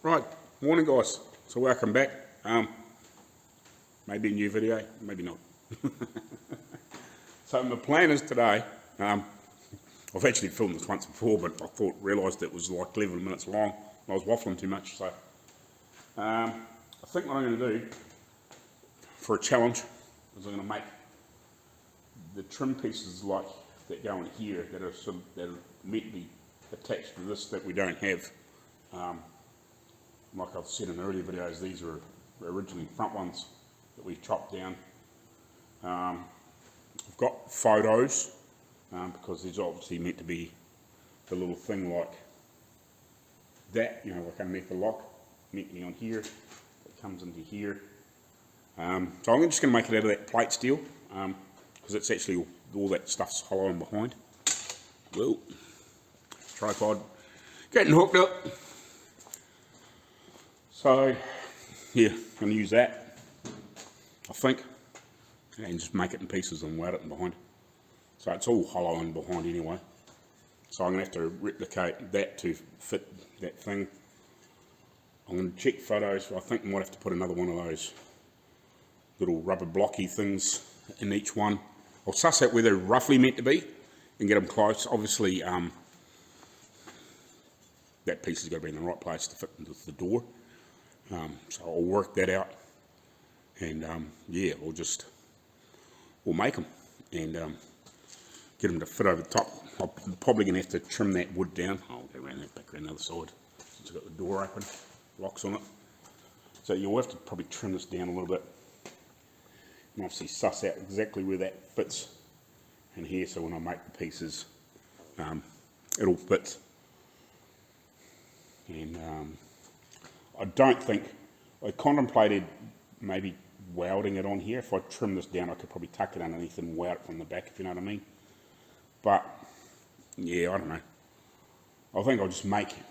Right, morning guys. So welcome back. Maybe a new video, maybe not. So my plan is today, I've actually filmed this once before, but I realised it was like 11 minutes long. I was waffling too much, so I think what I'm going to do for a challenge is I'm going to make the trim pieces like that go in here that are meant to be attached to this that we don't have. Like I've said in earlier videos, these are originally front ones that we chopped down. I've got photos because there's obviously meant to be a little thing like that, you know, like underneath the lock, meant to be on here, it comes into here. So I'm just going to make it out of that plate steel because it's actually all that stuff's hollow and behind. Well, tripod getting hooked up. So yeah, I'm going to use that, I think, and just make it in pieces and weld it in behind. So it's all hollow in behind anyway. So I'm going to have to replicate that to fit that thing. I'm going to check photos. I think I might have to put another one of those little rubber blocky things in each one. I'll suss out where they're roughly meant to be and get them close. Obviously, that piece has got to be in the right place to fit into the door. So I'll work that out, and yeah, we'll make them and get them to fit over the top. I'm probably going to have to trim that wood down. I'll go around that back around the other side since I've got the door open, locks on it. So you'll have to probably trim this down a little bit and obviously suss out exactly where that fits in here, so when I make the pieces it'll fit. And I don't think, I contemplated maybe welding it on here. If I trim this down, I could probably tuck it underneath and weld it from the back, if you know what I mean. But yeah, I don't know. I think I'll just make it.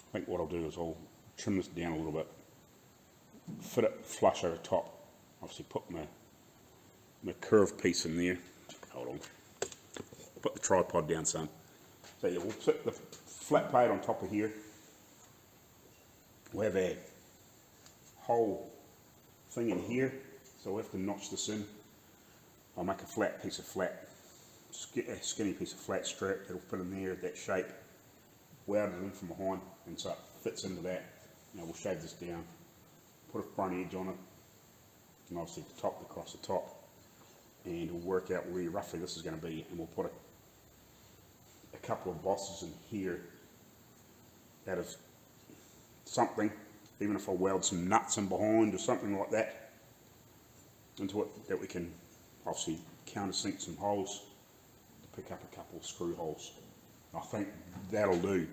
I think what I'll do is I'll trim this down a little bit, fit it flush over top, obviously put my curved piece in there. Hold on. Put the tripod down, son. So yeah, we'll put the flat plate on top of here. We'll have a whole thing in here, so we'll have to notch this in. I'll make a flat piece of flat, a skinny piece of flat strap that'll fit in there, that shape, weld it in from behind, and so it fits into that. Now we'll shave this down, put a front edge on it, and obviously the top across the top, and we'll work out where roughly this is going to be, and we'll put a couple of bosses in here that is something, even if I weld some nuts in behind or something like that into it, that we can obviously countersink some holes to pick up a couple of screw holes. I think that'll do.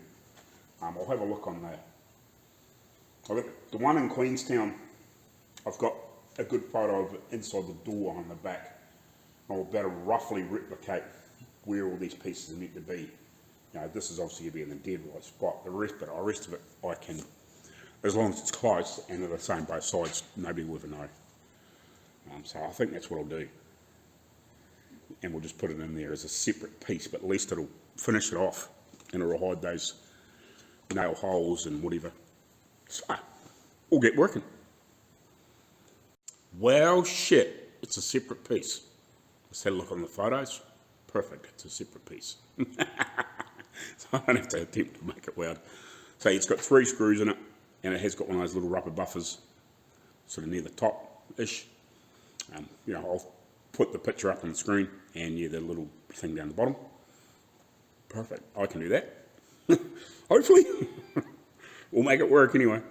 I'll have a look on the one in Queenstown. I've got a good photo of it inside the door on the back. I'll better roughly replicate where all these pieces are meant to be. You know, this is obviously going to be in the dead right spot. The rest of it I can, as long as it's close and they're the same both sides, nobody will ever know. So I think that's what I'll do. And we'll just put it in there as a separate piece, but at least it'll finish it off and it'll hide those nail holes and whatever. So we'll get working. Well, shit, it's a separate piece. Let's have a look on the photos. Perfect, it's a separate piece. So I don't have to attempt to make it weld. So it's got 3 screws in it, and it has got one of those little rubber buffers sort of near the top-ish. You know, I'll put the picture up on the screen, and yeah, the little thing down the bottom. Perfect, I can do that. Hopefully. We'll make it work anyway.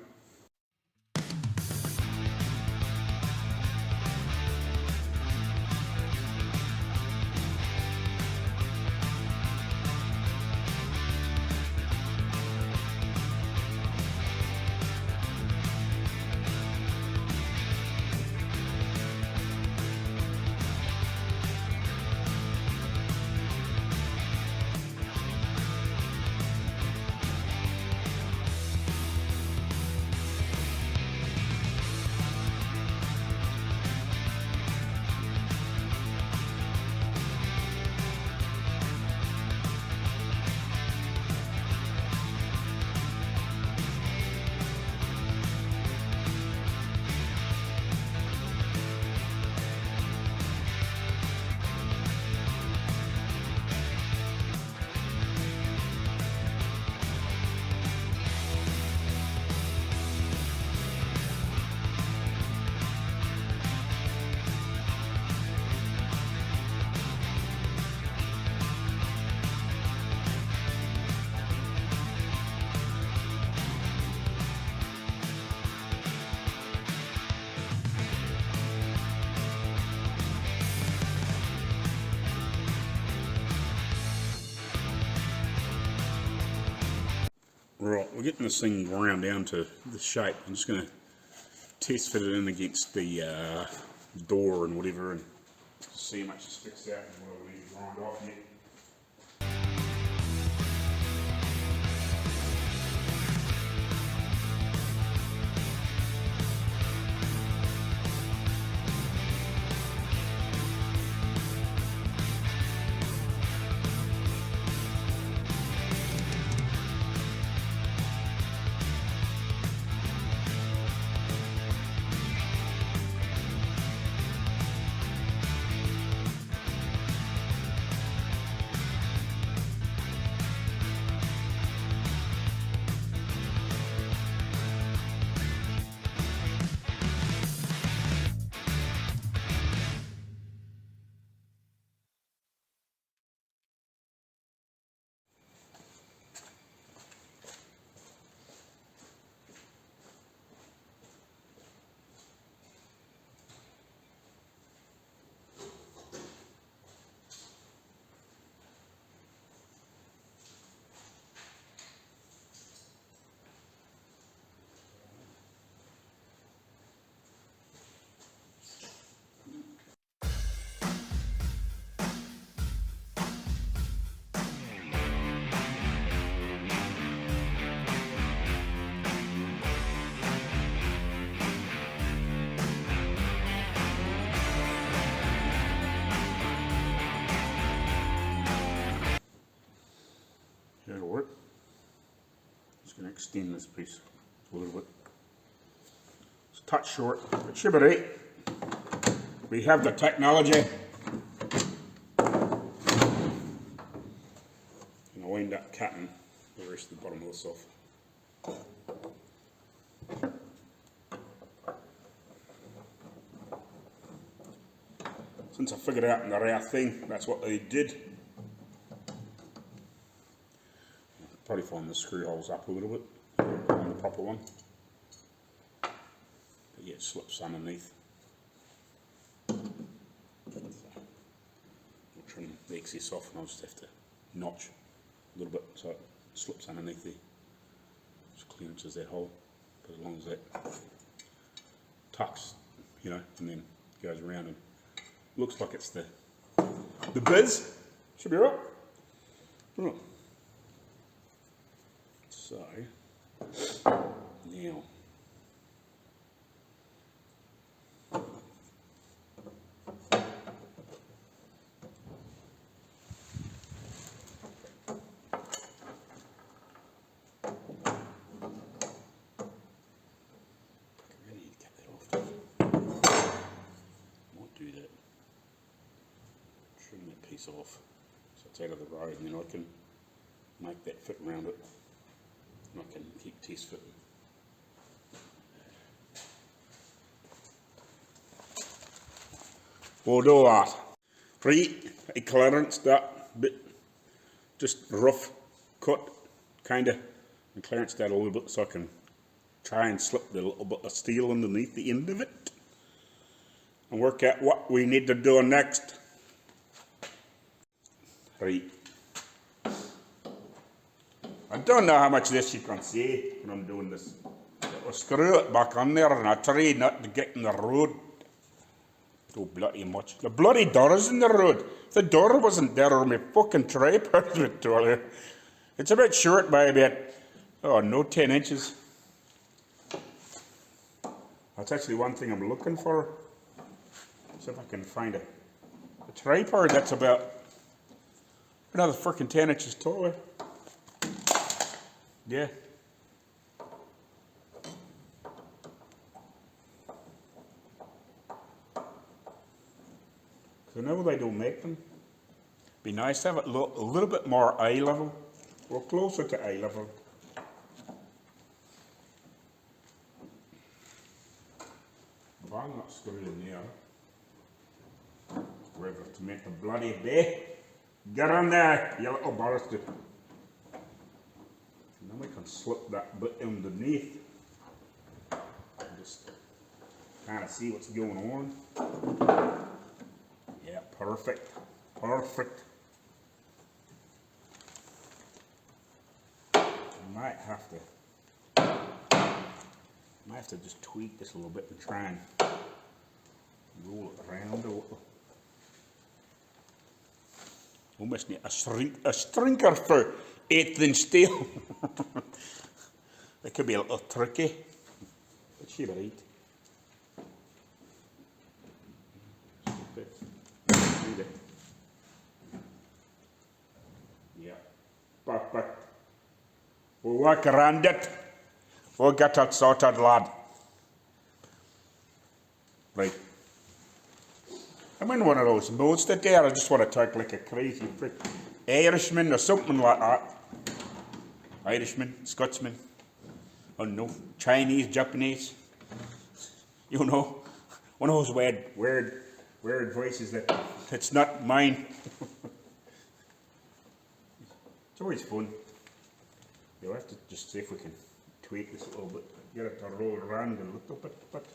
Right, we're getting this thing ground down to the shape. I'm just going to test fit it in against the door and whatever and see how much it sticks out and what we need to grind off yet. That'll work. Just going to extend this piece a little bit. It's a touch short, but should be right. We have the technology. And I'll wind up cutting the rest of the bottom of this off. Since I figured out in the rare thing, that's what they did. Probably find the screw holes up a little bit on the proper one. But yeah, it slips underneath. I'll trim the excess off and I'll just have to notch a little bit so it slips underneath there. Just clearances that hole. But as long as that tucks, you know, and then goes around and looks like it's the biz, should be right. Right. So, now, off so it's out of the road, and then I can make that fit around it and I can keep test fitting. We'll do that. Right, I clearanced that bit, just rough cut kinda, and clearanced that a little bit so I can try and slip the little bit of steel underneath the end of it and work out what we need to do next. Right. I don't know how much of this you can see when I'm doing this. I'll screw it back on there and I try not to get in the road too bloody much. The bloody door is in the road. If the door wasn't there, or my fucking tripod would tell you. It's a bit short by about, oh no, 10 inches. That's actually one thing I'm looking for. See if I can find a tripod that's about another freaking 10 inches taller. Yeah. So now they don't make them. Be nice to have it a little bit more eye level, or closer to eye level. If I'm not screwing there, whether to make a bloody day. Get on there, you little bastard. And then we can slip that bit underneath. Just kind of see what's going on. Yeah, perfect. Perfect. might have to just tweak this a little bit and try and roll it around a little. Almost need a strinker for 1/8" steel. That could be a little tricky. But she right. Yeah. But we'll work around it. We'll get it sorted, lad. Right. I'm in one of those modes today. I just want to talk like a crazy freak Irishman or something like that. Irishman, Scotsman, I don't know, Chinese, Japanese. You know, one of those weird voices that's not mine. It's always fun. You'll have to just see if we can tweak this a little bit, get it to roll around a little bit. But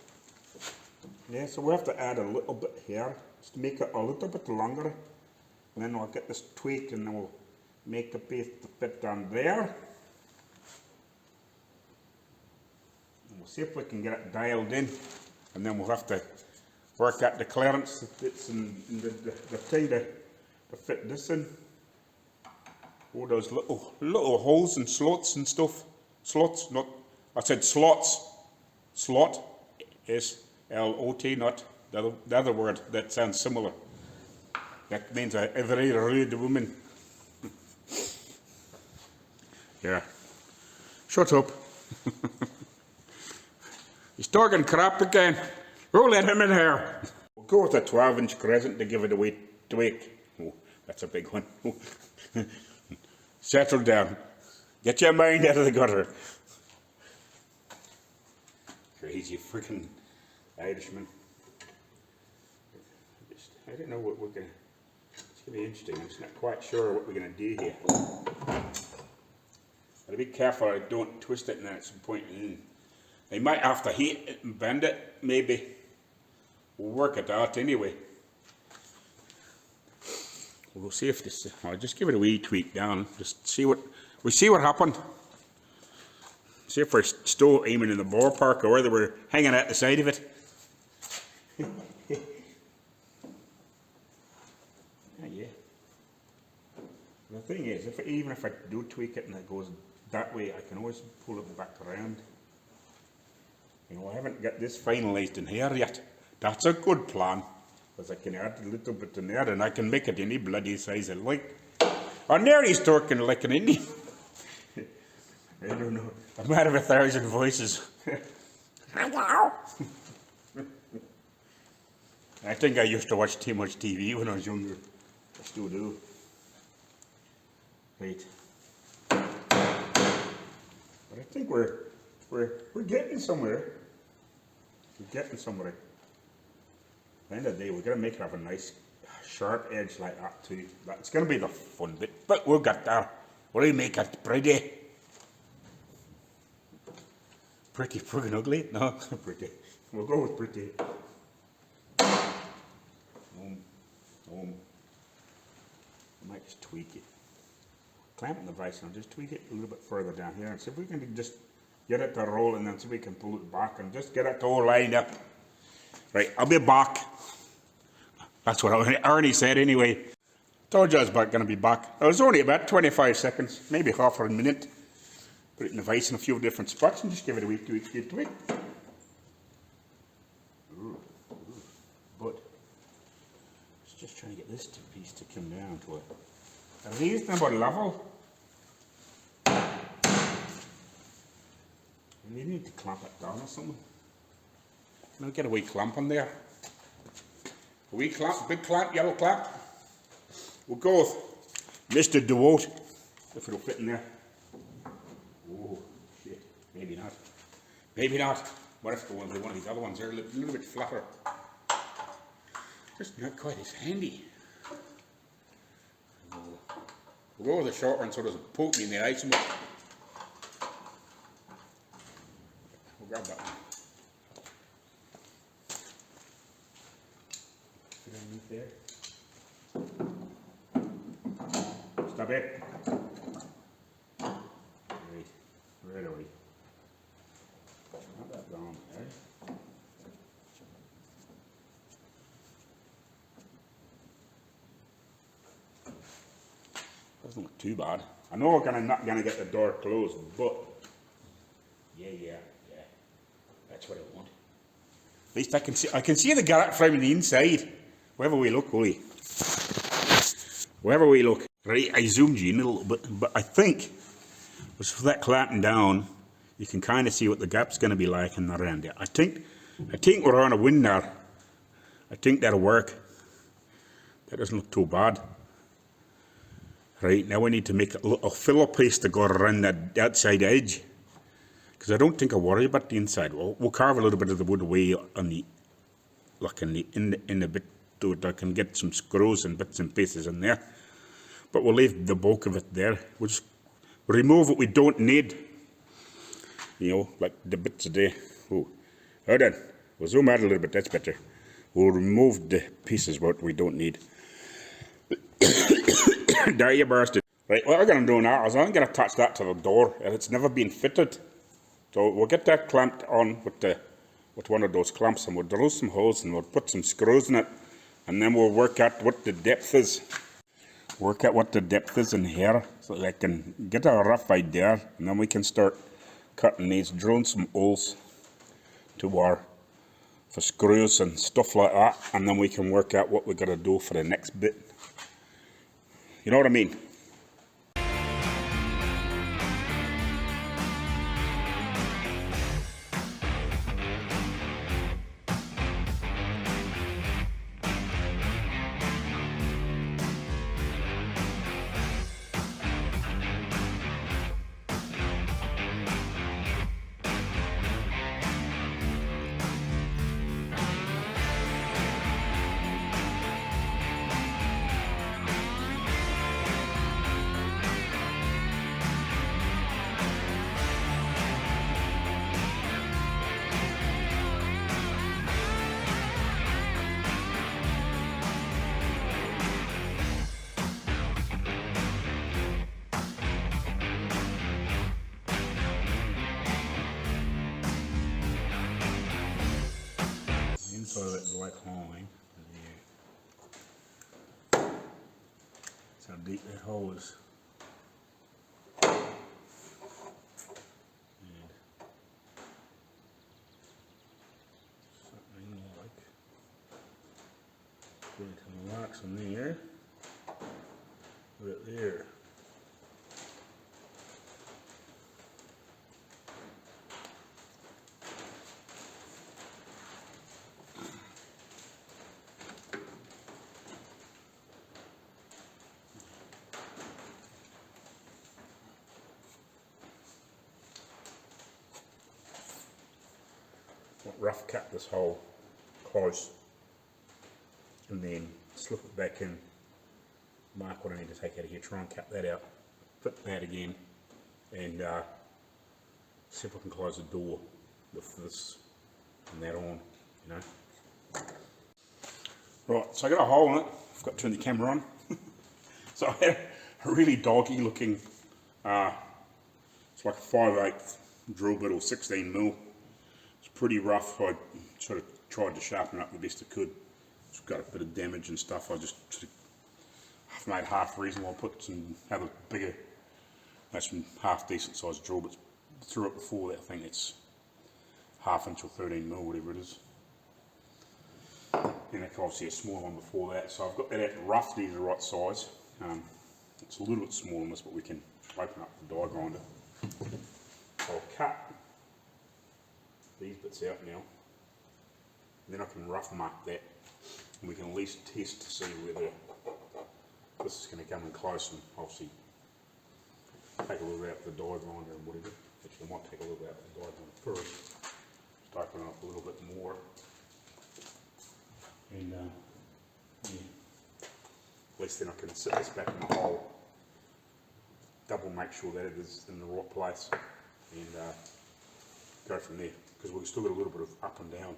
yeah, so we have to add a little bit here just to make it a little bit longer. And then we'll get this tweaked and then we'll make a piece to fit down there. And we'll see if we can get it dialed in. And then we'll have to work out the clearance that's in the thing to fit this in. All those little holes and slots and stuff. Slots, not, I said slots. Slot, S-L-O-T, not the other word that sounds similar. That means a very rude woman. Yeah. Shut up. He's talking crap again. We'll let him in here. We'll go with a 12" crescent to give it a wee tweak. Oh, that's a big one. Settle down. Get your mind out of the gutter. Crazy freaking Irishman. I don't know what we're going to... It's going to be interesting. I'm just not quite sure what we're going to do here. I'll be careful I don't twist it and then at some point I might have to heat it and bend it, maybe. We'll work it out anyway. We'll see if this, I'll just give it a wee tweak down, just see what, we'll see what happened. See if we're still aiming in the ballpark or whether we're hanging out the side of it. Yeah. The thing is, even if I do tweak it and it goes that way, I can always pull it back around. You know, I haven't got this finalised in here yet. That's a good plan, because I can add a little bit in there and I can make it any bloody size I like. And there he's talking like an Indian. I don't know. I'm out of 1,000 voices. I think I used to watch too much TV when I was younger. I still do. Right. But I think we're getting somewhere. We're getting somewhere. At the end of the day, we're going to make it have a nice sharp edge like that too. That's going to be the fun bit. But we'll get there. We'll make it pretty. Pretty friggin' ugly? No, pretty. We'll go with pretty. I might just tweak it. Clamp in the vise and I'll just tweak it a little bit further down here and see if we can just get it to roll and then see if we can pull it back and just get it all lined up. Right, I'll be back. That's what Arnie said anyway. Told you I was going to be back. It was only about 25 seconds, maybe half a minute. Put it in the vise in a few different spots and just give it a wee tweak. But it's just trying to get this piece to come down to a reasonable level. You need to clamp it down or something. Now get a wee clamp on there. A wee clamp, big clamp, yellow clamp. We'll go with Mr. DeWote, if it'll fit in there. Oh, shit. Maybe not. Maybe not. What if one of these other ones are a little bit flatter? Just not quite as handy. We'll go with the short one so it doesn't poke me in the eye so much. We'll grab that one. Put it underneath there. Stop it. Right. Right away. Not that long, eh? Doesn't look too bad. I know we're not gonna get the door closed, but yeah. That's what I want. At least I can see the garage from the inside. Wherever we look, Ollie. Wherever we look. Right, I zoomed you in a little bit, but I think with that clamping down, you can kind of see what the gap's going to be like in around there. I think we're on a win there. I think that'll work. That doesn't look too bad. Right, now we need to make a little filler piece to go around that outside edge. Because I don't think I worry about the inside. We'll carve a little bit of the wood away on the, like in the bit so that I can get some screws and bits and pieces in there. But we'll leave the bulk of it there. We'll just remove what we don't need. You know, like the bits of there. Oh, hold on. We'll zoom out a little bit, that's better. We'll remove the pieces what we don't need. There you bursted. Right, what we're going to do now is I'm going to attach that to the door, and it's never been fitted. So we'll get that clamped on with one of those clamps, and we'll drill some holes and we'll put some screws in it, and then we'll work out what the depth is. Work out what the depth is in here, so that I can get a rough idea, and then we can start cutting these, drilling some holes for screws and stuff like that, and then we can work out what we're going to do for the next bit. You know what I mean? Inside that black hole, that's how deep that hole is. And something like put some rocks in there, put it there. Rough cut this hole close and then slip it back in, mark what I need to take out of here, try and cut that out, fit that again, and see if I can close the door with this and that on, you know. Right, so I got a hole in it, I've got to turn the camera on. So I had a really doggy looking, it's like a 5/8 drill bit or 16mm. Pretty rough. I sort of tried to sharpen it up the best I could. It's got a bit of damage and stuff. I just sort of made half reasonable. I put some other bigger, some half decent sized drill bits through it before that. I think it's 1/2 inch or 13mm, whatever it is. And obviously a small one before that. So I've got that out roughly the right size. It's a little bit smaller than this, but we can open up the die grinder. So I'll cut these bits out now, and then I can rough mark that, and we can at least test to see whether this is going to come in close, and obviously take a little bit out the die grinder and whatever. Actually, I might take a little bit out the die grinder first, just open it up a little bit more, and yeah, at least then I can sit this back in the hole, double make sure that it is in the right place, and go from there. Because we've still got a little bit of up and down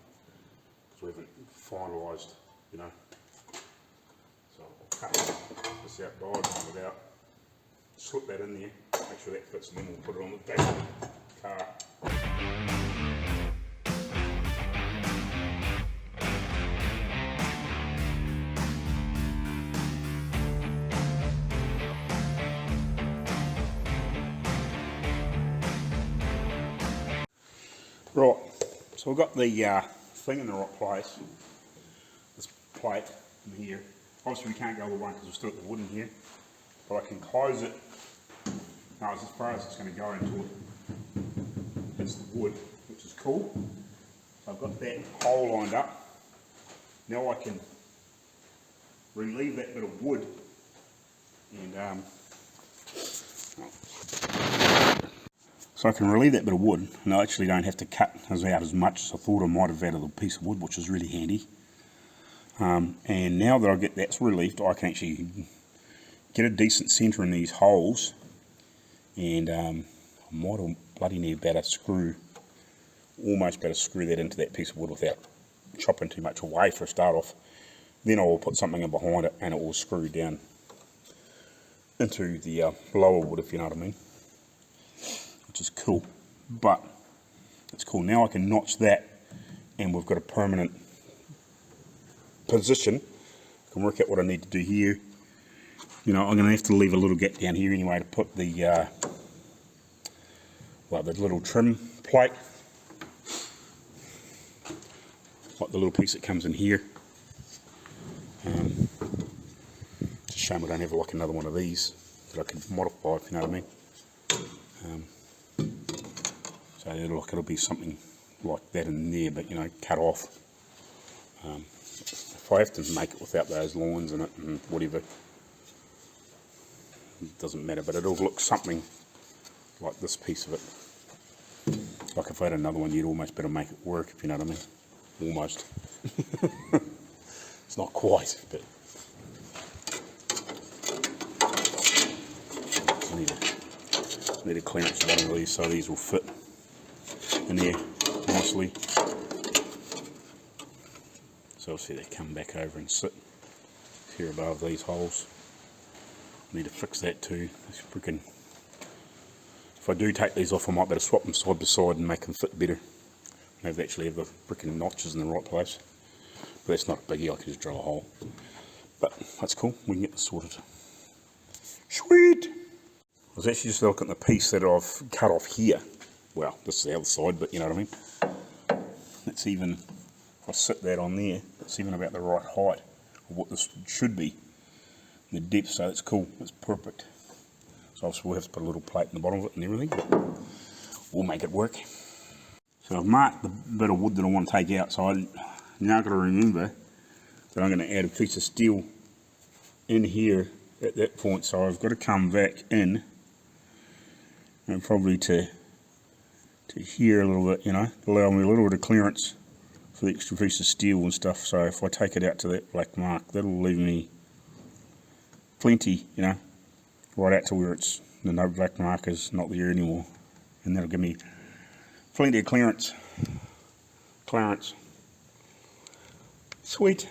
because we haven't finalised, you know. So I'll cut this out, diagram it out, slip that in there, make sure that fits, and then we'll put it on the back. C.A.R. Right, so we've got the thing in the right place, this plate in here. Obviously we can't go all the way because we've still got the wood in here, but I can close it. Now as far as it's going to go into it, it's the wood, which is cool. So I've got that hole lined up. Now I can relieve that bit of wood and so I can relieve that bit of wood, and I actually don't have to cut out as much as I thought I might have out of the piece of wood, which is really handy. And now that I get that relieved, I can actually get a decent centre in these holes, and I might have bloody near better screw, almost better screw that into that piece of wood without chopping too much away for a start off. Then I will put something in behind it, and it will screw down into the lower wood, if you know what I mean. Which is cool, but it's cool. Now I can notch that, and we've got a permanent position. I can work out what I need to do here. You know, I'm going to have to leave a little gap down here anyway to put the the little trim plate, like the little piece that comes in here. It's a shame I don't have like another one of these that I can modify, if you know what I mean. So it'll be something like that in there, but you know, cut off. If I have to make it without those lines in it and whatever, it doesn't matter, but it'll look something like this piece of it. Like if I had another one, you'd almost better make it work, if you know what I mean. Almost. It's not quite, but I need a clearance of one of these so these will fit in there nicely. So obviously they come back over and sit here above these holes. I need to fix that too. It's freaking. If I do take these off, I might better swap them side by side and make them fit better. Maybe actually have the freaking notches in the right place. But that's not a biggie, I can just drill a hole. But that's cool, we can get this sorted. Sweet! I was actually just looking at the piece that I've cut off here. Well, this is the other side, but you know what I mean. It's even, if I sit that on there, it's even about the right height of what this should be. The depth, so that's cool, that's perfect. So obviously we'll have to put a little plate in the bottom of it and everything, but we'll make it work. So I've marked the bit of wood that I want to take out, so I now got to remember that I'm going to add a piece of steel in here at that point, so I've got to come back in and probably to here a little bit, you know, allow me a little bit of clearance for the extra piece of steel and stuff. So if I take it out to that black mark, that'll leave me plenty, you know, right out to where it's the no black mark is not there anymore, and that'll give me plenty of clearance. Sweet.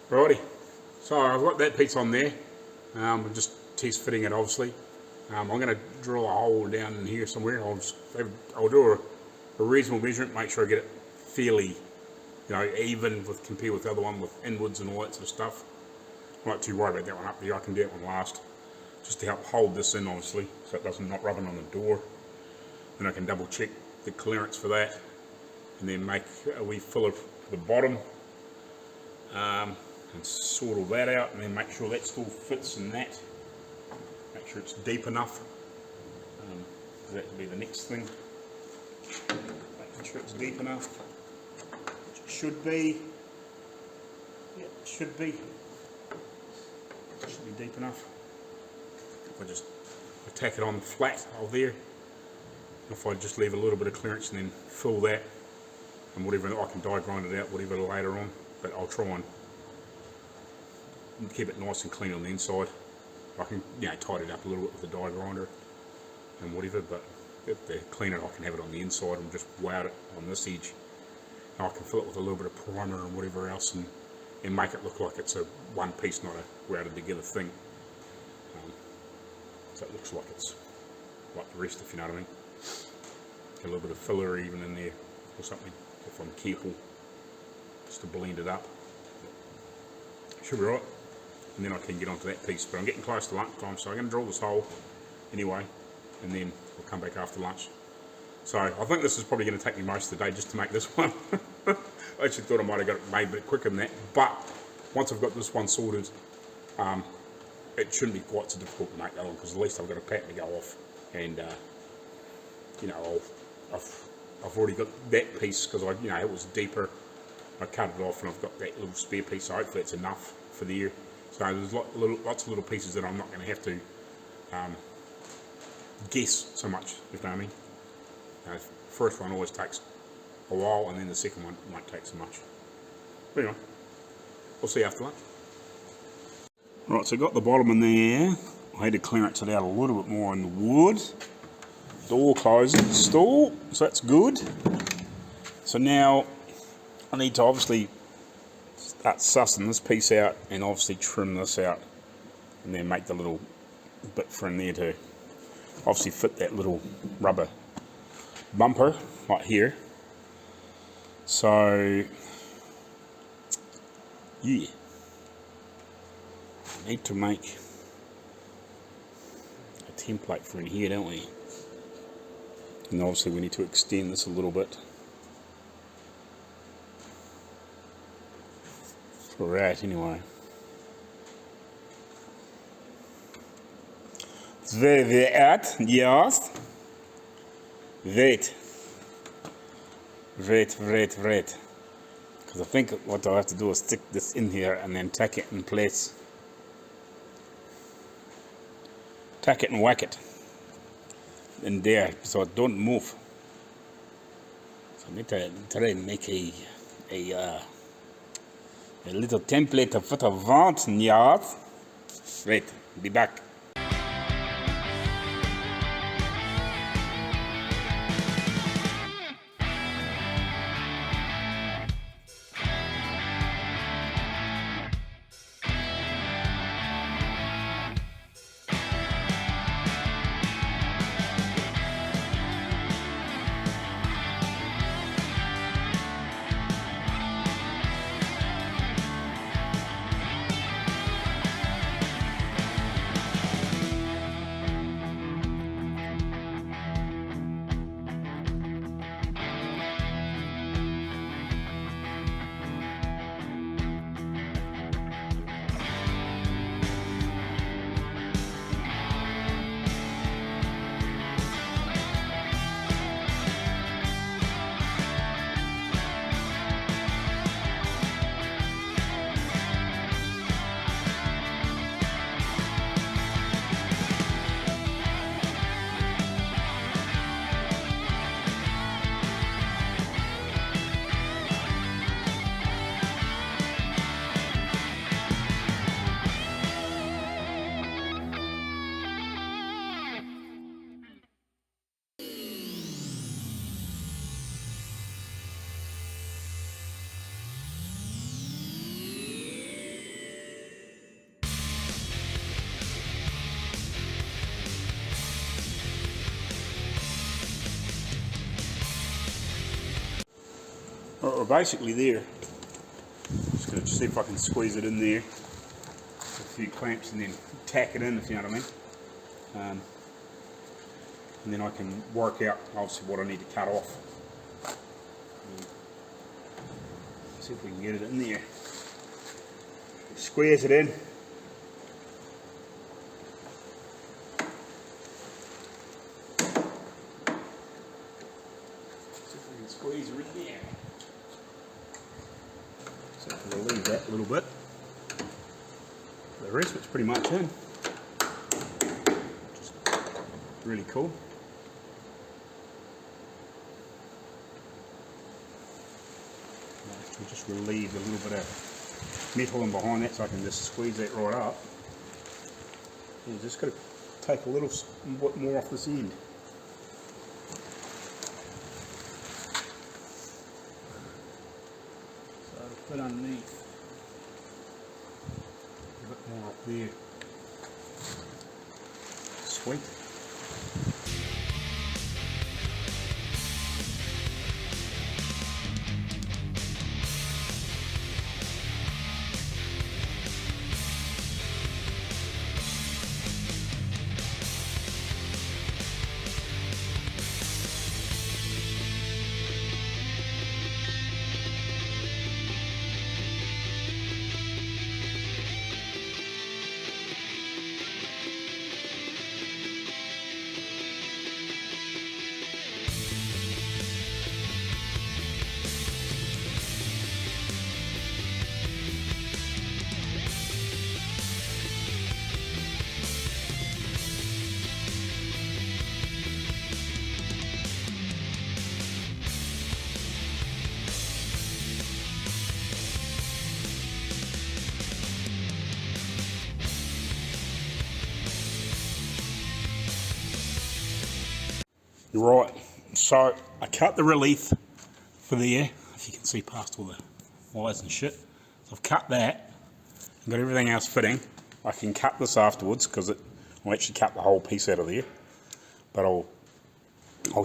Alrighty, so I've got that piece on there. I'm just test fitting it obviously. I'm going to drill a hole down in here somewhere. I'll do a reasonable measurement, make sure I get it fairly, even compared with the other one with inwards and all that sort of stuff. I'm not too worried about that one up there. I can do that one last, just to help hold this in obviously, so it doesn't not rubbing on the door. Then I can double check the clearance for that, and then make a wee filler for the bottom, and sort all that out, and then make sure that still fits in that. Make sure it's deep enough. That will be the next thing. Making sure it's deep enough. Which it should be. Yeah, it should be. It should be deep enough. If I just attack it on the flat hole there, if I just leave a little bit of clearance and then fill that, and whatever, I can die grind it out, whatever later on, but I'll try and keep it nice and clean on the inside. I can tidy it up a little bit with the die grinder and whatever, but if they clean it, I can have it on the inside and just weld it on this edge. And I can fill it with a little bit of primer and whatever else, and make it look like it's a one piece, not a welded together thing. So it looks like it's like the rest, if you know what I mean. Get a little bit of filler even in there or something, if I'm careful, just to blend it up. Should be right. And then I can get onto that piece, but I'm getting close to lunchtime, so I'm going to drill this hole anyway, and then I'll come back after lunch. So I think this is probably going to take me most of the day just to make this one. I actually thought I might have got it made a bit quicker than that, but once I've got this one sorted, it shouldn't be quite so difficult to make that one, because at least I've got a pattern to go off, and I've already got that piece, because it was deeper. I cut it off and I've got that little spare piece, so hopefully it's enough for the year. So there's lots of little pieces that I'm not going to have to guess so much, if you know what I mean. The first one always takes a while, and then the second one won't take so much. But anyway, we'll see you after lunch. Right, so I got the bottom in there. I had to clearance it out a little bit more in the wood. Door closing still, so that's good. So now I need to obviously start sussing this piece out and obviously trim this out, and then make the little bit for in there to obviously fit that little rubber bumper right here. So yeah, I need to make a template for in here, don't we? And obviously we need to extend this a little bit. For that anyway. There we at, yes. Wait. Because I think what I have to do is stick this in here and then tack it in place. Tack it and whack it in there so it don't move. So I need to try and make a little template of what I want, yes. Wait, be back. We're basically there. Just going to see if I can squeeze it in there. A few clamps and then tack it in, if you know what I mean. And then I can work out obviously what I need to cut off. See if we can get it in there. Squares it in. See if we can squeeze her in there. So we'll leave that a little bit. The rest of it's pretty much in. Just really cool. We just relieve a little bit of metal in behind that so I can just squeeze that right up. You just got to take a little bit more off this end. So a bit underneath. A bit more up there. Sweet. Right, so I cut the relief for there, if you can see past all the wires and shit. So I've cut that, and got everything else fitting. I can cut this afterwards because I'll actually cut the whole piece out of there. But I'll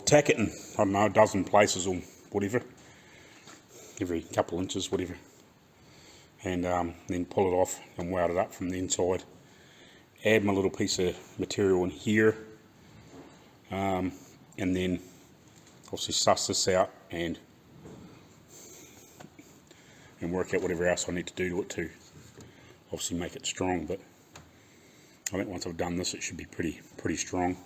tack it in, I don't know, a dozen places or whatever. Every couple inches, whatever. And then pull it off and weld it up from the inside. Add my little piece of material in here. And then obviously suss this out and work out whatever else I need to do to it to obviously make it strong. But I think once I've done this, it should be pretty strong.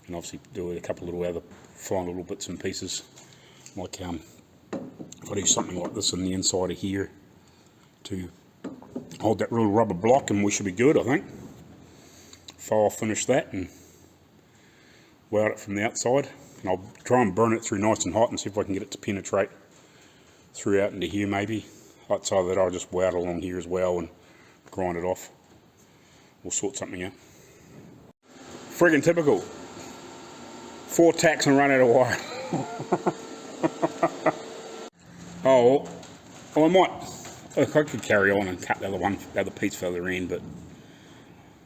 And obviously do a couple of little other fine little bits and pieces, like if I do something like this on the inside of here to hold that little rubber block, and we should be good, I think. I'll finish that and weld it from the outside, and I'll try and burn it through nice and hot and see if I can get it to penetrate through out into here maybe. Outside of that, I'll just weld along here as well and grind it off. We'll sort something out. Friggin' typical. 4 tacks and run out of wire. Oh, well, I might. Look, I could carry on and cut the other piece for the other end, but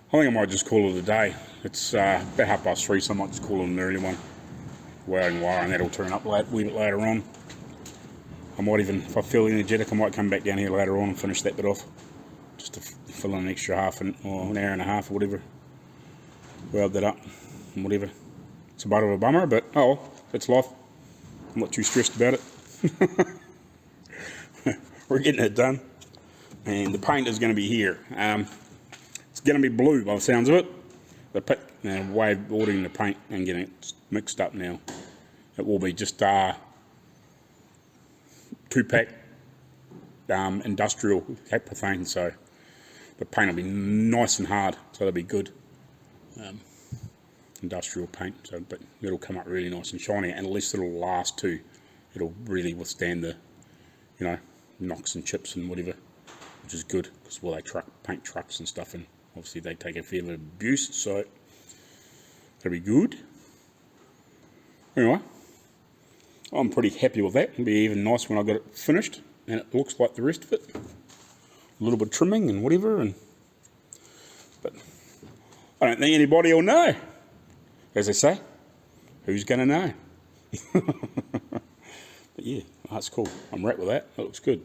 I think I might just call it a day. It's about 3:30, so I might just call it an early one. Welding wire, and that'll turn up a wee bit later on. I might even, if I feel energetic, I might come back down here later on and finish that bit off. Just to fill in an extra half an hour and a half or whatever. Weld that up and whatever. It's a bit of a bummer, but oh, that's life. I'm not too stressed about it. We're getting it done. And the paint is going to be here. It's going to be blue by the sounds of it. The way of ordering the paint and getting it mixed up now. It will be just 2-pack industrial caprethane, so the paint will be nice and hard, so that'll be good. Industrial paint, so but it'll come up really nice and shiny, and at least it'll last too. It'll really withstand the, knocks and chips and whatever, which is good because they paint trucks and stuff, and obviously they take a fair bit of abuse, so that'll be good. Anyway, I'm pretty happy with that. It'll be even nice when I got it finished, and it looks like the rest of it. A little bit of trimming and whatever, but I don't think anybody will know. As they say, who's going to know? But yeah, that's cool. I'm right with that. That looks good.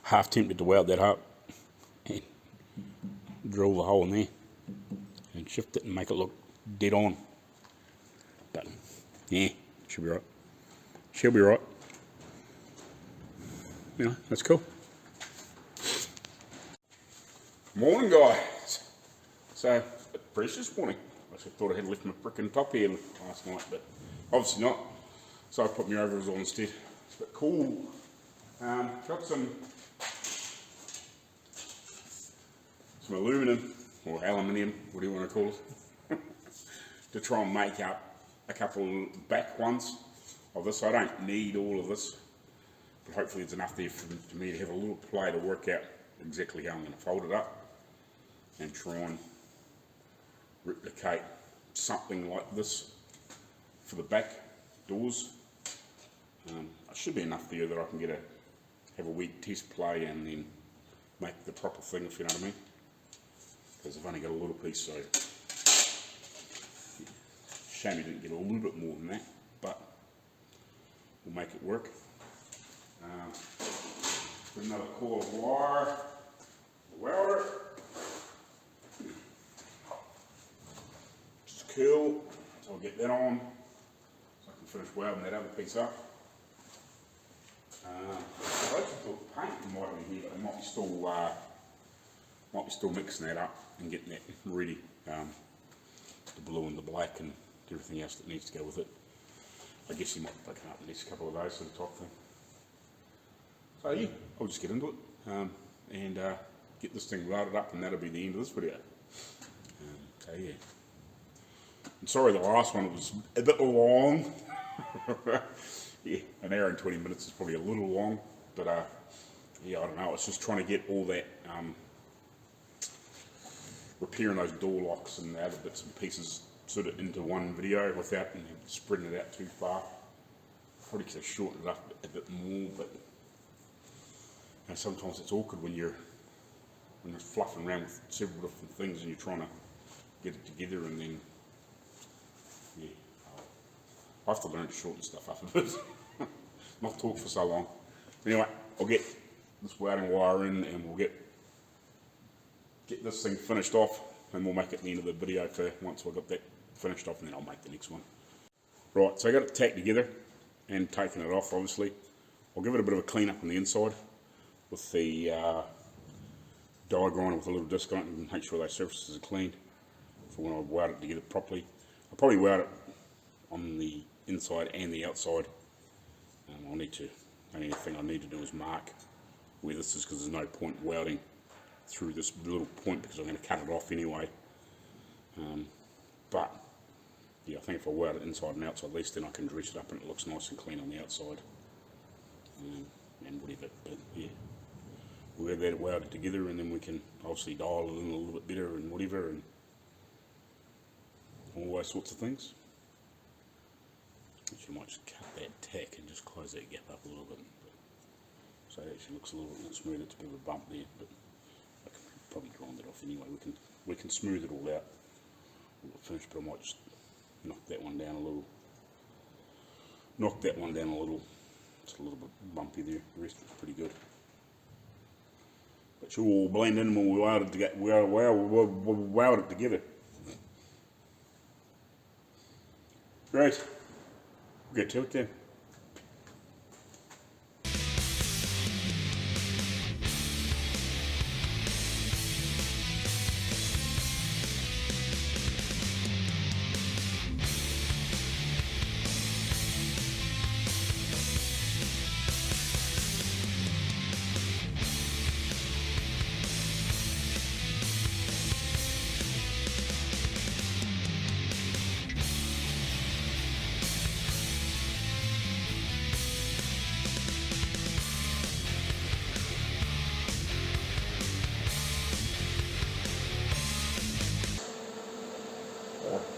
Half tempted to weld that up and drill the hole in there and shift it and make it look dead on. But yeah, should be right. She'll be right. You know, that's cool. Morning, guys. So, a bit precious morning. I thought I had left my frickin' top here last night, but obviously not. So I put my overalls on instead. It's a bit cool. Got some aluminum, or aluminium, what do you want to call it, to try and make up a couple back ones of this. I don't need all of this, but hopefully there's enough there for me to have a little play to work out exactly how I'm going to fold it up and try and replicate something like this for the back doors. It should be enough there that I can have a week test play and then make the proper thing, if you know what I mean. Because I've only got a little piece, so shame you didn't get a little bit more than that, but we'll make it work. Another coil of wire, welder. Just cool, so I'll get that on, so I can finish welding that other piece up. I actually thought paint might be here, but I might be still mixing that up and getting that ready. The blue and the black and everything else that needs to go with it. I guess you might be picking up the next couple of days for the top thing. So yeah, I'll just get into it and get this thing welded up, and that'll be the end of this video. So yeah. I'm sorry the last one was a bit long. Yeah, an hour and 20 minutes is probably a little long, but yeah, I don't know, it's just trying to get all that repairing those door locks and the other bits and pieces sort of into one video without spreading it out too far. Probably could have shortened it up a bit more, but you know, sometimes it's awkward when you're fluffing around with several different things and you're trying to get it together, and then yeah, I have to learn to shorten stuff up a bit. Not talk for so long. Anyway, I'll get this welding wire in and we'll get this thing finished off, and we'll make it the end of the video for once I've got that finished off, and then I'll make the next one. Right, so I got it tacked together and taken it off, obviously. I'll give it a bit of a clean up on the inside with the die grinder with a little disc on it and make sure those surfaces are cleaned for when I weld it together properly. I'll probably weld it on the inside and the outside. The only thing I need to do is mark where this is, because there's no point welding through this little point because I'm going to cut it off anyway. But yeah, I think if I weld it inside and outside, at least then I can dress it up and it looks nice and clean on the outside. And whatever, but yeah, we'll get that welded together, and then we can obviously dial it in a little bit better and whatever, and all those sorts of things. Actually, I might just cut that tack and just close that gap up a little bit, so it actually looks a little bit smoother. It's a bit of a bump there, but I can probably grind it off anyway. We can smooth it all out. We'll finish, but I might just knock that one down a little. It's a little bit bumpy there. The rest is pretty good. But you'll all blend in when we weld it together. We'll weld it together. Right. We'll get to it then.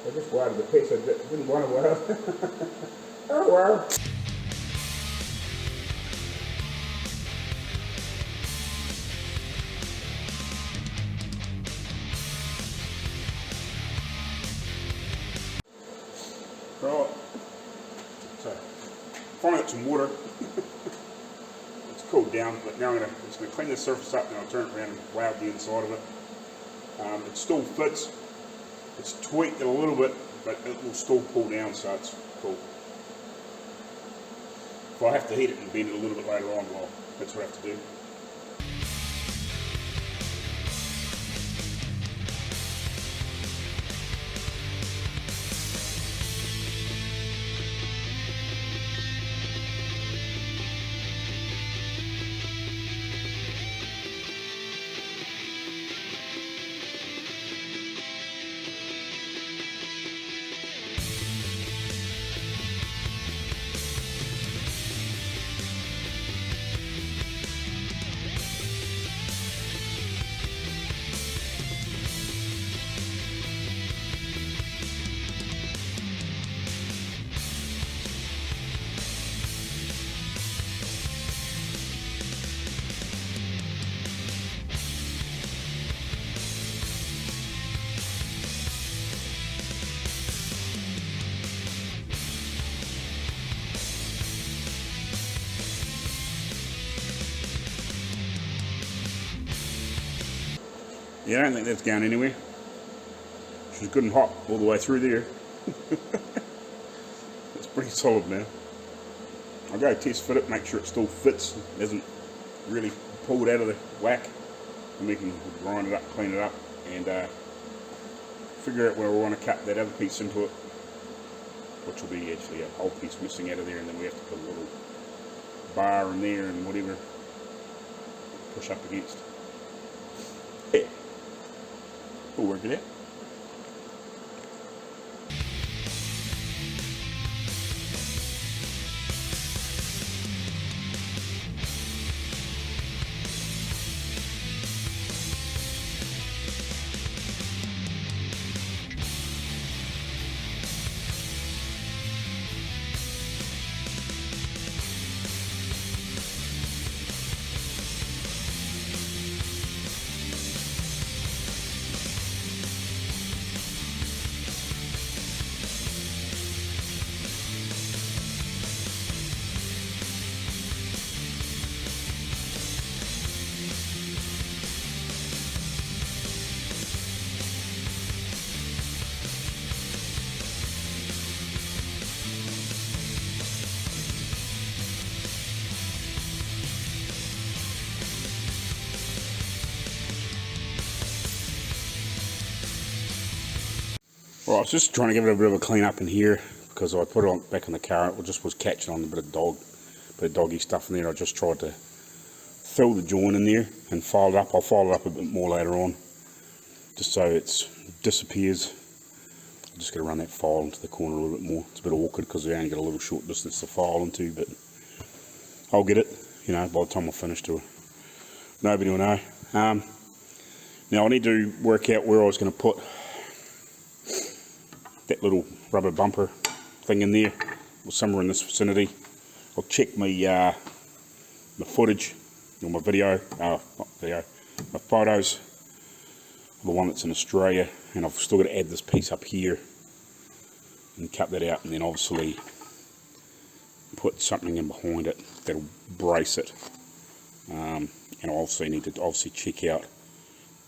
I just welded the piece I didn't want to weld. Oh well. Right, finally got some water. It's cooled down, but now I'm just going to clean the surface up and I'll turn it around and weld the inside of it. It still fits. It's tweaked it a little bit, but it will still pull down, so it's cool. If I have to heat it and bend it a little bit later on, well, that's what I have to do. Yeah, I don't think that's going anywhere. She's good and hot all the way through there. It's pretty solid now. I'll go test fit it, make sure it still fits, hasn't really pulled out of the whack, and we can grind it up, clean it up, and figure out where we want to cut that other piece into it, which will be actually a whole piece missing out of there, and then we have to put a little bar in there and whatever, push up against. Yeah. We'll work it out. Well, I was just trying to give it a bit of a clean up in here because I put it on back in the car. It just was catching on a bit of doggy stuff in there. I just tried to fill the joint in there and file it up. I'll file it up a bit more later on, just so it disappears. I'm just going to run that file into the corner a little bit more. It's a bit awkward because we only got a little short distance to file into, but I'll get it. You know, by the time I finish, nobody will know. Now I need to work out where I was going to put that little rubber bumper thing in there, or somewhere in this vicinity. I'll check my footage, or my video, my photos, the one that's in Australia, and I've still got to add this piece up here and cut that out, and then obviously put something in behind it that'll brace it. And I also need to check out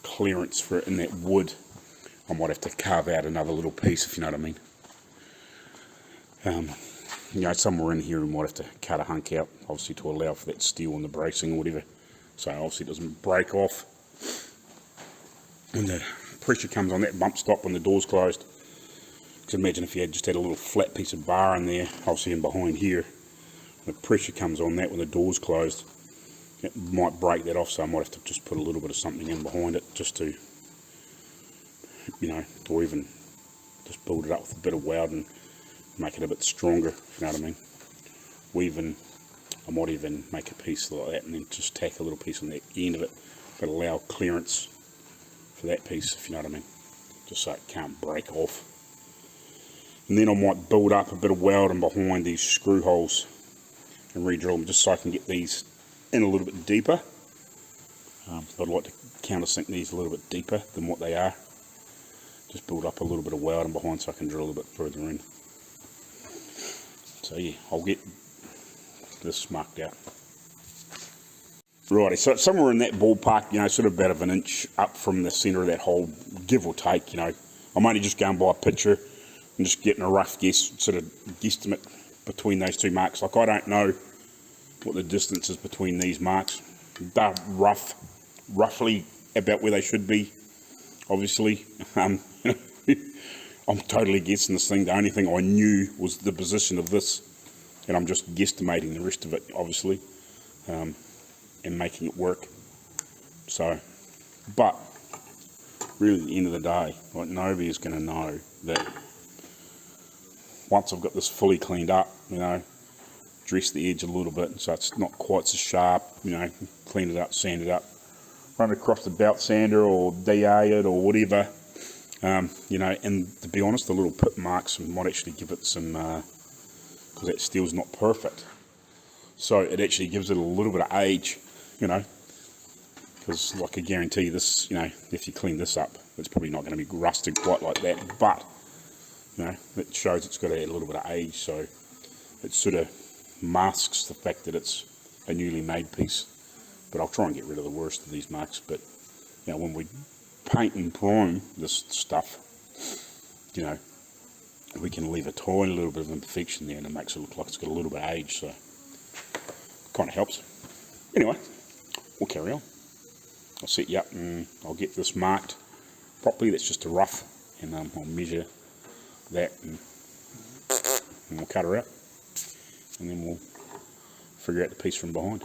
clearance for it in that wood. I might have to carve out another little piece, if you know what I mean. You know, somewhere in here we might have to cut a hunk out, obviously to allow for that steel and the bracing or whatever, so obviously it doesn't break off when the pressure comes on that bump stop when the door's closed. Because imagine if you had just had a little flat piece of bar in there, obviously in behind here, the pressure comes on that when the door's closed, it might break that off, so I might have to just put a little bit of something in behind it just to, you know, or even just build it up with a bit of weld and make it a bit stronger, if you know what I mean. I might even make a piece like that and then just tack a little piece on the end of it, but allow clearance for that piece, if you know what I mean, just so it can't break off. And then I might build up a bit of welding behind these screw holes and re-drill them, just so I can get these in a little bit deeper. I'd like to countersink these a little bit deeper than what they are. Just build up a little bit of welding behind so I can drill a bit further in. So yeah, I'll get this marked out. Righty, so it's somewhere in that ballpark, you know, sort of about 1 inch up from the centre of that hole, give or take, you know. I'm only just going by a picture and just getting a rough guess, sort of guesstimate between those two marks. Like, I don't know what the distance is between these marks. They're roughly about where they should be, obviously. I'm totally guessing this thing. The only thing I knew was the position of this, and I'm just guesstimating the rest of it, obviously, and making it work. So, but really at the end of the day, like, nobody is going to know that once I've got this fully cleaned up, you know, dress the edge a little bit so it's not quite so sharp, you know, clean it up, sand it up, run it across the belt sander or DA it or whatever, you know, and to be honest, the little pit marks might actually give it some, because that steel's not perfect, so it actually gives it a little bit of age, you know, because like I guarantee this, you know, if you clean this up, it's probably not going to be rusted quite like that, but, you know, it shows it's got a little bit of age, so it sort of masks the fact that it's a newly made piece. But I'll try and get rid of the worst of these marks. But, you know, when we paint and prime this stuff, you know, we can leave a tiny little bit of imperfection there and it makes it look like it's got a little bit of age, so it kind of helps. Anyway, we'll carry on. I'll set you up and I'll get this marked properly. That's just a rough, and I'll measure that and we'll cut her out, and then we'll figure out the piece from behind.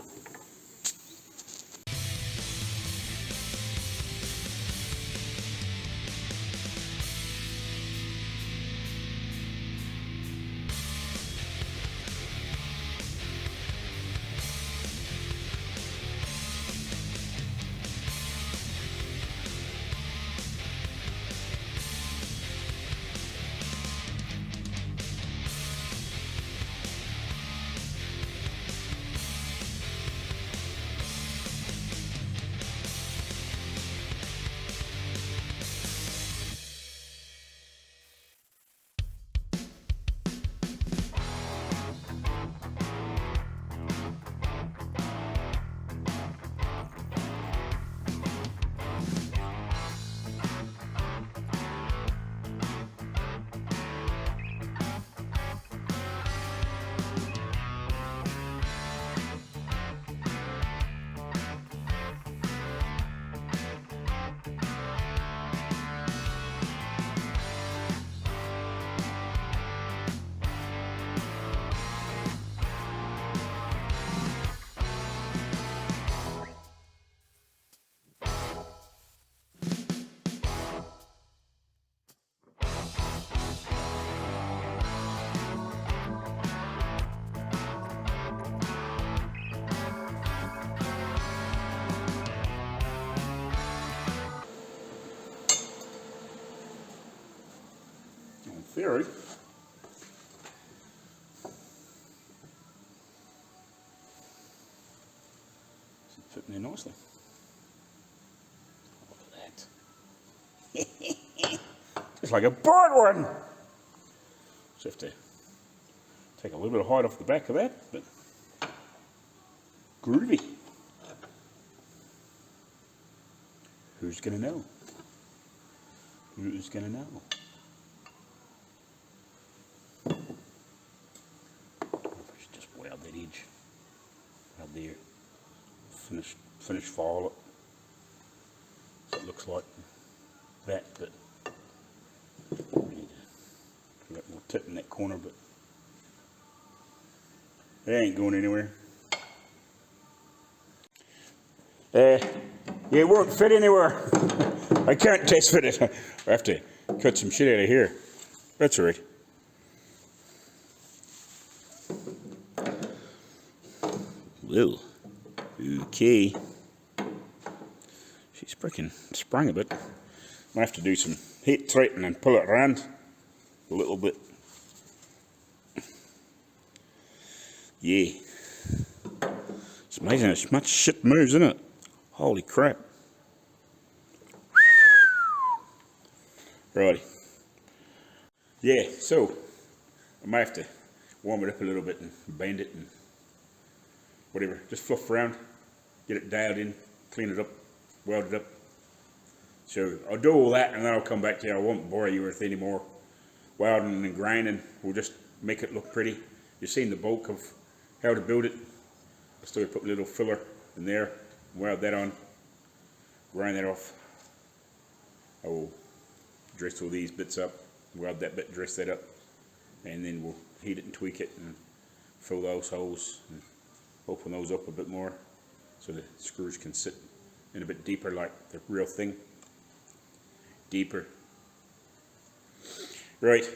Theory, it's fitting there nicely. Look at that. Just like a bird one. Just have to take a little bit of height off the back of that, but groovy. Who's gonna know? Who's gonna know? That edge right there, finish file it, so it looks like that, but we need a bit more tip in that corner, but it ain't going anywhere. Yeah, it won't fit anywhere. I can't test fit it. I have to cut some shit out of here. That's all right. Whoa, okay. She's freaking sprung a bit. I have to do some heat treating and pull it around a little bit. Yeah. It's amazing how much shit moves, isn't it? Holy crap. Righty. Yeah, so I may have to warm it up a little bit and bend it and whatever, just fluff around, get it dialed in, clean it up, weld it up. So I'll do all that and then I'll come back to you. I won't bore you with any more welding and grinding. We'll just make it look pretty. You've seen the bulk of how to build it. I still put a little filler in there, weld that on, grind that off. I will dress all these bits up, weld that bit, dress that up, and then we'll heat it and tweak it and fill those holes and open those up a bit more so the screws can sit in a bit deeper like the real thing. Deeper. Right.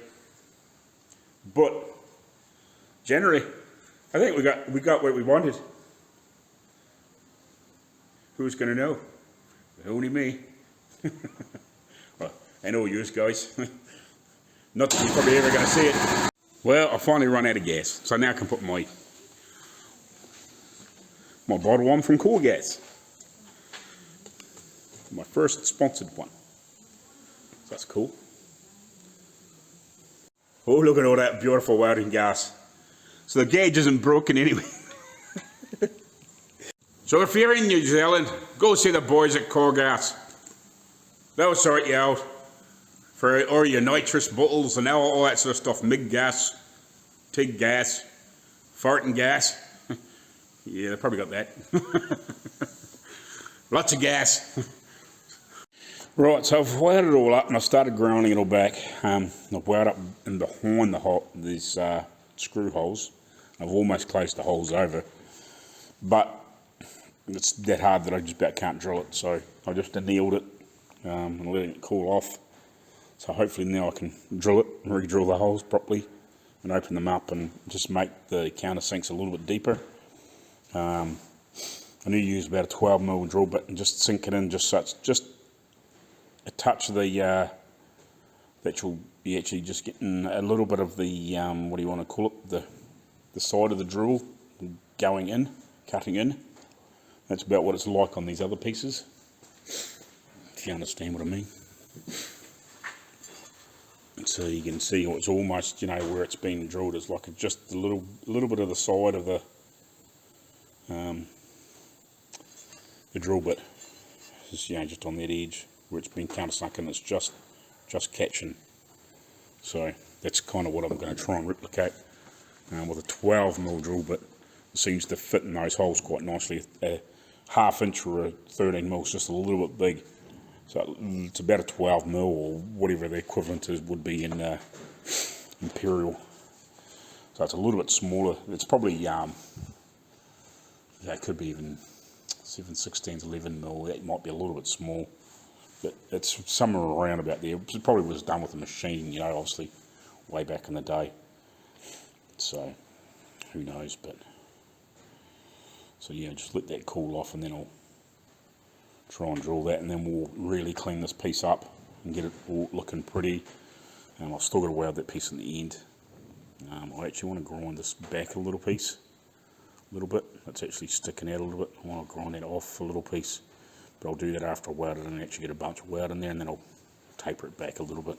But generally, I think we got what we wanted. Who's gonna know? Only me. Well, I know you guys. Not that you're probably ever gonna see it. Well, I finally run out of gas, so now I can put my bottle on from Cool Gas. My first sponsored one. So that's cool. Oh, look at all that beautiful welding gas. So the gauge isn't broken anyway. So if you're in New Zealand, go see the boys at C.A.R Gas. They'll sort you out for all your nitrous bottles and all that sort of stuff. MIG gas, TIG gas, farting gas. Yeah, they probably got that. Lots of gas. Right, so I've welded it all up and I've started grounding it all back. I've welded up in behind these screw holes. I've almost closed the holes over, but it's that hard that I just about can't drill it, so I just annealed it and letting it cool off. So hopefully now I can drill it, re-drill the holes properly and open them up and just make the countersinks a little bit deeper. I need to use about a 12mm drill bit and just sink it in just so it's just a touch of the that you'll be actually just getting a little bit of the what do you want to call it, the side of the drill going in, cutting in. That's about what it's like on these other pieces, if you understand what I mean. And so you can see it's almost, you know, where it's been drilled, it's like just a little bit of the side of the drill bit, just, you know, just on that edge where it's been countersunk and it's just catching. So that's kind of what I'm going to try and replicate with a 12mm drill bit. It seems to fit in those holes quite nicely. A ½ inch or a 13mm is just a little bit big, so it's about a 12mm or whatever the equivalent is would be in Imperial. So it's a little bit smaller. It's probably yeah, it could be even 7/16, 11mm. That might be a little bit small, but it's somewhere around about there. It probably was done with a machine, you know, obviously way back in the day. So who knows, but so yeah, just let that cool off and then I'll try and drill that, and then we'll really clean this piece up and get it all looking pretty. And I've still got to weld that piece in the end. I actually want to grind this back a little piece, a little bit. It's actually sticking out a little bit. I want to grind that off a little piece, but I'll do that after I weld it and actually get a bunch of weld in there, and then I'll taper it back a little bit.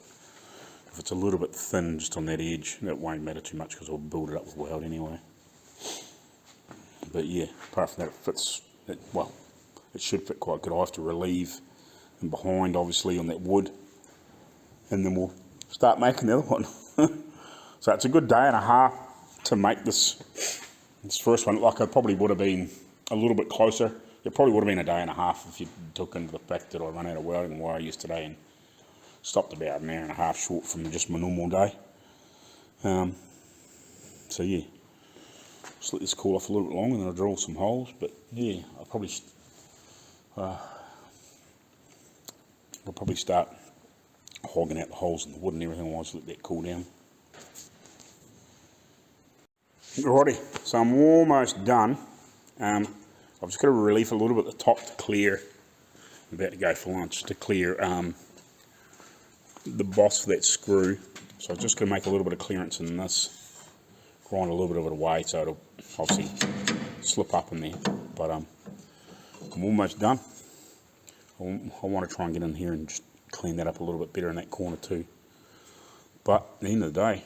If it's a little bit thin just on that edge, that won't matter too much because I'll build it up with weld anyway. But yeah, apart from that, it fits, well, it should fit quite good. I have to relieve and behind, obviously, on that wood, and then we'll start making the other one. So it's a good day and a half to make this first one. Like, I probably would have been a little bit closer. It probably would have been a day and a half if you took into the fact that I ran out of welding wire yesterday and stopped about an hour and a half short from just my normal day. So yeah, just let this cool off a little bit longer and then I'll drill some holes. But yeah, I'll probably start hogging out the holes in the wood and everything while I just let that cool down. Alrighty, so I'm almost done. I've just got to relief a little bit at the top to clear. I'm about to go for lunch to clear the boss for that screw. So I'm just going to make a little bit of clearance in this, grind a little bit of it away so it'll obviously slip up in there. But I'm almost done. I want to try and get in here and just clean that up a little bit better in that corner too. But at the end of the day,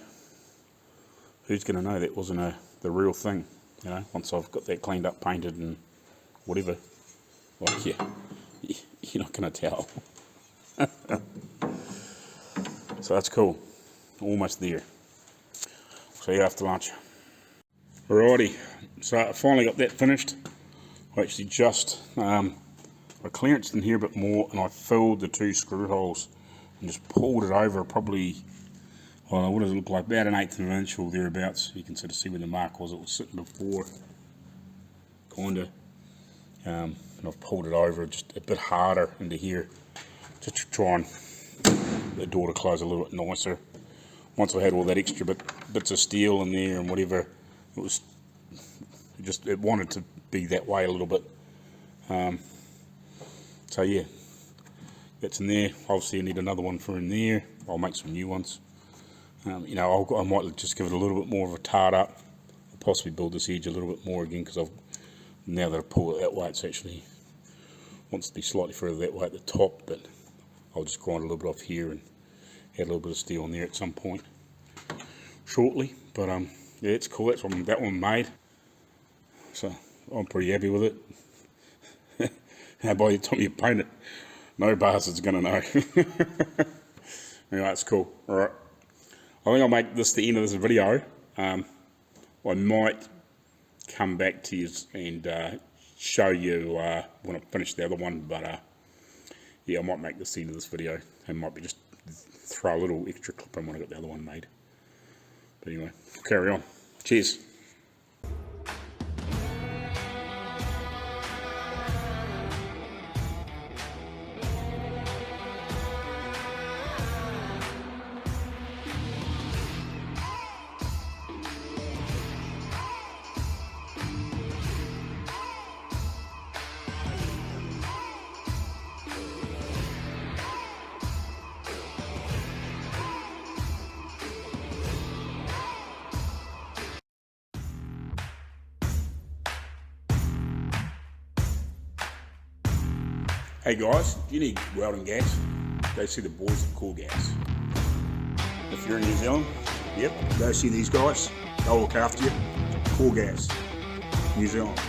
who's going to know that wasn't the real thing? You know, once I've got that cleaned up, painted and whatever, like, yeah, you're not going to tell. So that's cool. Almost there. See you after lunch. Alrighty, so I finally got that finished. I actually just, I clearanced in here a bit more and I filled the 2 screw holes and just pulled it over probably, I don't know, what does it look like, about 1/8 of an inch or thereabouts. You can sort of see where the mark was, it was sitting before, kinda. And I've pulled it over just a bit harder into here, just to try and get the door to close a little bit nicer. Once I had all that extra bits of steel in there and whatever, it wanted to be that way a little bit. So yeah, that's in there. Obviously I need another one for in there. I'll make some new ones. You know, I might just give it a little bit more of a tart up. I'll possibly build this edge a little bit more again, because now that I pull it that way, it's actually wants to be slightly further that way at the top, but I'll just grind a little bit off here and add a little bit of steel in there at some point shortly. But yeah, it's cool. That's that one made. So I'm pretty happy with it. And by the time you paint it, no bastard's gonna know. Anyway, it's cool. Alright. I think I'll make this the end of this video. I might come back to you and show you when I finish the other one, but yeah, I might make this the end of this video and might be just throw a little extra clip in when I got the other one made. But anyway, carry on. Cheers. Hey guys, if you need welding gas, go see the boys at Cool Gas. If you're in New Zealand, yep, go see these guys. They'll look after you. Cool Gas, New Zealand.